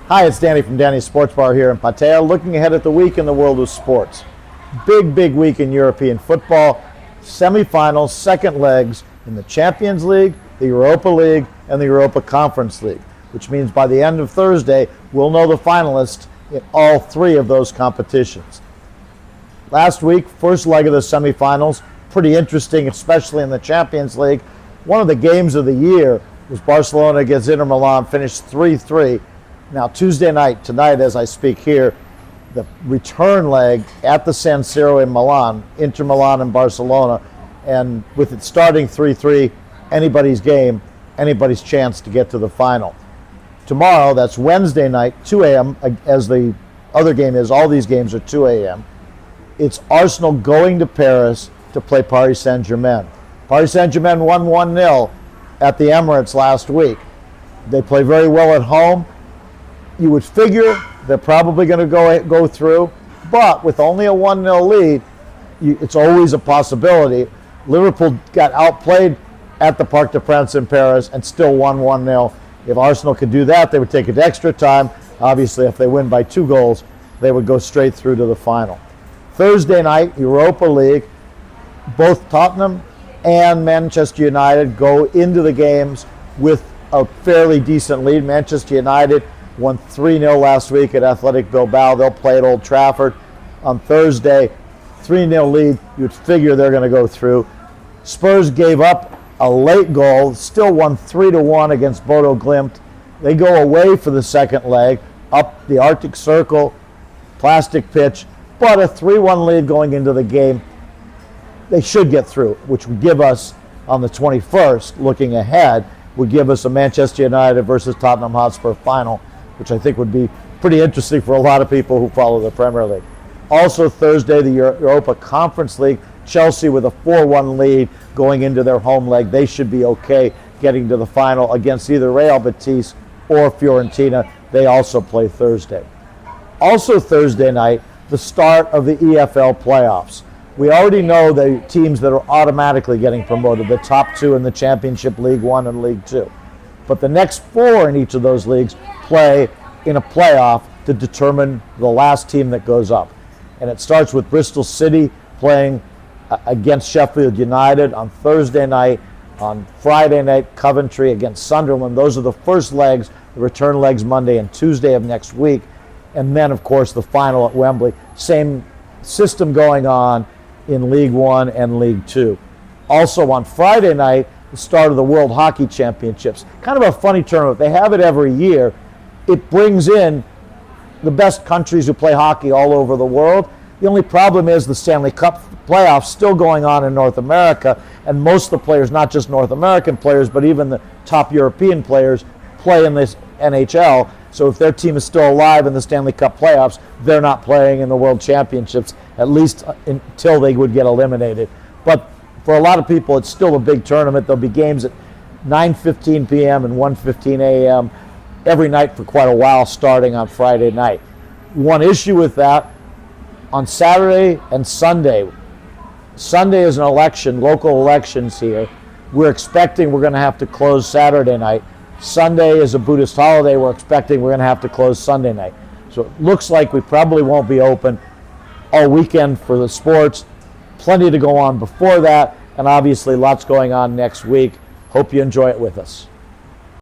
Hi, it's Danny from Danny's Sports Bar here in Pattaya, looking ahead at the week in the world of sports. Big week in European football. Semifinals, second legs in the Champions League, the Europa League, and the Europa Conference League, which means by the end of Thursday, we'll know the finalists in all three of those competitions. Last week, first leg of the semifinals, pretty interesting, especially in the Champions League. One of the games of the year was Barcelona against Inter Milan, finished 3-3. Now, Tuesday night, tonight as I speak here, the return leg at the San Siro in Milan, Inter Milan and Barcelona, and with it starting 3-3, anybody's game, anybody's chance to get to the final. Tomorrow, that's Wednesday night, 2 a.m., as the other game is, all these games are 2 a.m., it's Arsenal going to Paris to play Paris Saint-Germain. Paris Saint-Germain won 1-0 at the Emirates last week. They play very well at home. You would figure they're probably going to go through, but with only a 1-0 lead, it's always a possibility. Liverpool got outplayed at the Parc des Princes in Paris and still won 1-0. If Arsenal could do that, they would take it to extra time. Obviously, if they win by 2 goals, they would go straight through to the final. Thursday night, Europa League, both Tottenham and Manchester United go into the games with a fairly decent lead. Manchester United won 3-0 last week at Athletic Bilbao. They'll play at Old Trafford on Thursday. 3-0 lead, you'd figure they're going to go through. Spurs gave up a late goal, still won 3-1 against Bodo Glimt. They go away for the second leg, up the Arctic Circle, plastic pitch, but a 3-1 lead going into the game. They should get through, which would give us, on the 21st, looking ahead, would give us a Manchester United versus Tottenham Hotspur final, which I think would be pretty interesting for a lot of people who follow the Premier League. Also Thursday, the Europa Conference League, Chelsea with a 4-1 lead going into their home leg. They should be okay getting to the final against either Real Betis or Fiorentina. They also play Thursday. Also Thursday night, the start of the EFL playoffs. We already know the teams that are automatically getting promoted, the top 2 in the Championship, League 1 and League 2. But the next 4 in each of those leagues play in a playoff to determine the last team that goes up. And it starts with Bristol City playing against Sheffield United on Thursday night. On Friday night, Coventry against Sunderland. Those are the first legs, the return legs Monday and Tuesday of next week. And then, of course, the final at Wembley. Same system going on in League 1 and League 2. Also on Friday night, the start of the World Hockey Championships. Kind of a funny tournament. They have it every year. It brings in the best countries who play hockey all over the world. The only problem is the Stanley Cup playoffs still going on in North America, and most of the players, not just North American players, but even the top European players, play in this NHL. So if their team is still alive in the Stanley Cup playoffs, they're not playing in the World Championships, at least until they would get eliminated. But for a lot of people, it's still a big tournament. There'll be games at 9:15 p.m. and 1:15 a.m. every night for quite a while, starting on Friday night. One issue with that, on Saturday and Sunday. Sunday is an election, local elections here. We're expecting we're going to have to close Saturday night. Sunday is a Buddhist holiday. We're expecting we're going to have to close Sunday night. So it looks like we probably won't be open all weekend for the sports. Plenty to go on before that, and obviously lots going on next week. Hope you enjoy it with us.